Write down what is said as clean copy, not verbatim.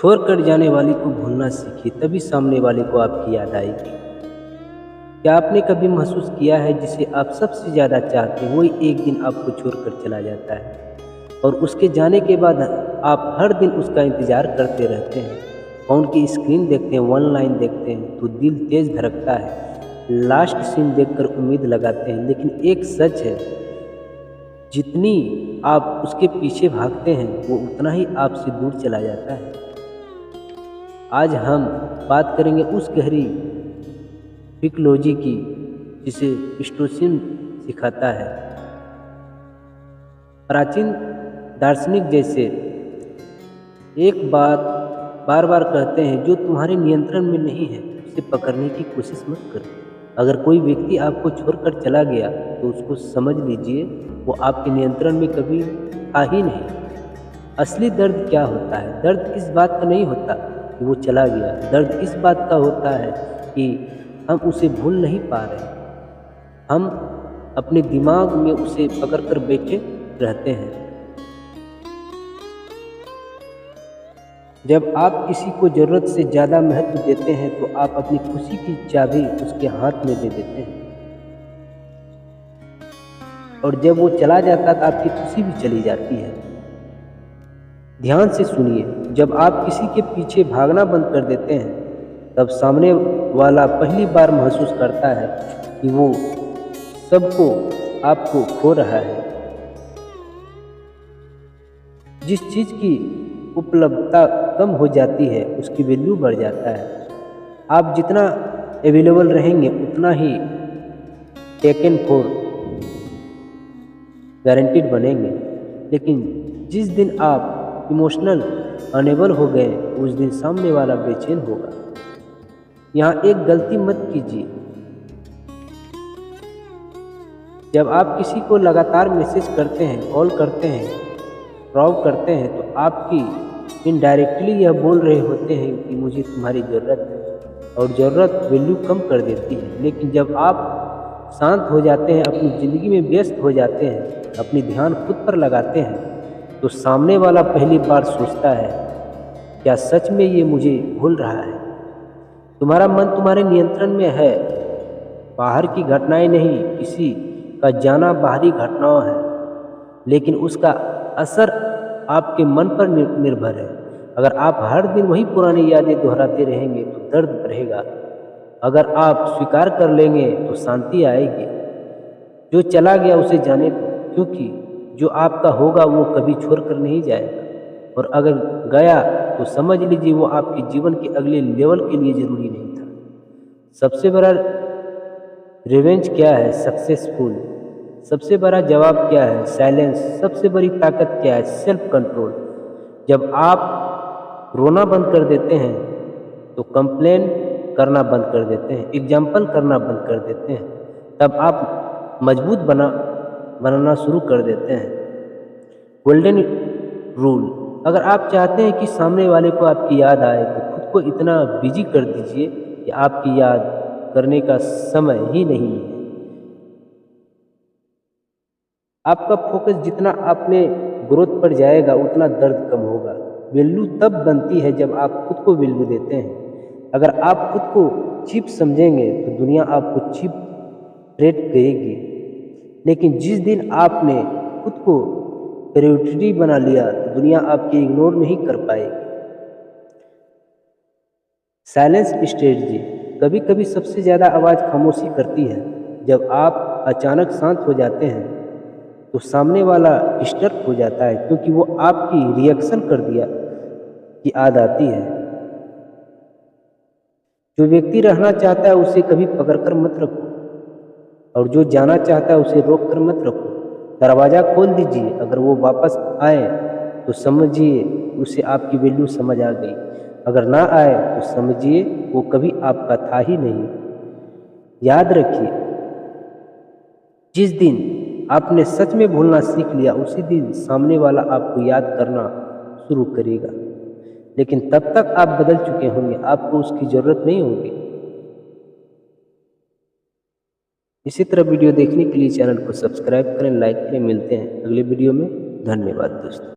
छोड़कर जाने वाली को भूलना सीखिए, तभी सामने वाले को आपकी याद आएगी। क्या आपने कभी महसूस किया है जिसे आप सबसे ज़्यादा चाहते हैं वही एक दिन आपको छोड़कर चला जाता है और उसके जाने के बाद आप हर दिन उसका इंतज़ार करते रहते हैं। फ़ोन की स्क्रीन देखते हैं, वन लाइन देखते हैं तो दिल तेज़ धड़कता है। लास्ट सीन देखकर उम्मीद लगाते हैं, लेकिन एक सच है, जितनी आप उसके पीछे भागते हैं वो उतना ही आपसे दूर चला जाता है। आज हम बात करेंगे उस गहरी फिक्लोजी की जिसे स्टोइसिज्म सिखाता है। प्राचीन दार्शनिक जैसे एक बात बार बार कहते हैं, जो तुम्हारे नियंत्रण में नहीं है उसे पकड़ने की कोशिश मत करो। अगर कोई व्यक्ति आपको छोड़कर चला गया तो उसको समझ लीजिए वो आपके नियंत्रण में कभी था ही नहीं। असली दर्द क्या होता है? दर्द इस बात का नहीं होता कि वो चला गया, दर्द इस बात का होता है कि हम उसे भूल नहीं पा रहे। हम अपने दिमाग में उसे पकड़ कर बैठे रहते हैं। जब आप किसी को ज़रूरत से ज़्यादा महत्व देते हैं तो आप अपनी खुशी की चाबी उसके हाथ में दे देते हैं, और जब वो चला जाता तो आपकी खुशी भी चली जाती है। ध्यान से सुनिए, जब आप किसी के पीछे भागना बंद कर देते हैं तब सामने वाला पहली बार महसूस करता है कि वो सबको आपको खो रहा है। जिस चीज़ की उपलब्धता कम हो जाती है उसकी वैल्यू बढ़ जाता है। आप जितना अवेलेबल रहेंगे उतना ही टेकन फॉर गारंटीड बनेंगे, लेकिन जिस दिन आप इमोशनल अनेबल हो गए उस दिन सामने वाला बेचैन होगा। यहाँ एक गलती मत कीजिए, जब आप किसी को लगातार मैसेज करते हैं, कॉल करते हैं, ड्रॉप करते हैं तो आपकी इनडायरेक्टली यह बोल रहे होते हैं कि मुझे तुम्हारी ज़रूरत है, और ज़रूरत वैल्यू कम कर देती है। लेकिन जब आप शांत हो जाते हैं, अपनी ज़िंदगी में व्यस्त हो जाते हैं, अपनी ध्यान खुद पर लगाते हैं तो सामने वाला पहली बार सोचता है, क्या सच में ये मुझे भूल रहा है? तुम्हारा मन तुम्हारे नियंत्रण में है, बाहर की घटनाएं नहीं। किसी का जाना बाहरी घटनाओं है, लेकिन उसका असर आपके मन पर निर्भर है। अगर आप हर दिन वही पुरानी यादें दोहराते रहेंगे तो दर्द बढ़ेगा। अगर आप स्वीकार कर लेंगे तो शांति आएगी। जो चला गया उसे जाने दो, क्योंकि जो आपका होगा वो कभी छोड़कर नहीं जाएगा, और अगर गया तो समझ लीजिए वो आपके जीवन के अगले लेवल के लिए ज़रूरी नहीं था। सबसे बड़ा रिवेंज क्या है? सक्सेसफुल। सबसे बड़ा जवाब क्या है? साइलेंस। सबसे बड़ी ताकत क्या है? Self control. जब आप रोना बंद कर देते हैं तो कंप्लेन करना बंद कर देते हैं, एग्जाम्पल करना बंद कर देते हैं, तब आप मजबूत बनाना शुरू कर देते हैं। Golden rule. अगर आप चाहते हैं कि सामने वाले को आपकी याद आए तो खुद को इतना बिजी कर दीजिए कि आपकी याद करने का समय ही नहीं है। आपका फोकस जितना अपने ग्रोथ पर जाएगा उतना दर्द कम होगा। वैल्यू तब बनती है जब आप खुद को वैल्यू देते हैं। अगर आप खुद को चीप समझेंगे तो दुनिया आपको चीप ट्रीट करेगी, लेकिन जिस दिन आपने खुद को प्रायोरिटी बना लिया तो दुनिया आपकी इग्नोर नहीं कर पाएगी। Silence strategy. कभी कभी सबसे ज़्यादा आवाज़ खामोशी करती है। जब आप अचानक शांत हो जाते हैं तो सामने वाला डिस्टर्ब हो जाता है, क्योंकि वो आपकी रिएक्शन कर दिया की याद आती है। जो व्यक्ति रहना चाहता है उसे कभी पकड़कर मत रखो, और जो जाना चाहता है उसे रोक कर मत रखो। दरवाज़ा खोल दीजिए, अगर वो वापस आए तो समझिए उसे आपकी वैल्यू समझ आ गई। अगर ना आए तो समझिए वो कभी आपका था ही नहीं। याद रखिए, जिस दिन आपने सच में भूलना सीख लिया उसी दिन सामने वाला आपको याद करना शुरू करेगा, लेकिन तब तक आप बदल चुके होंगे, आपको उसकी ज़रूरत नहीं होगी। इसी तरह वीडियो देखने के लिए चैनल को सब्सक्राइब करें, लाइक करें। मिलते हैं अगले वीडियो में। धन्यवाद दोस्तों।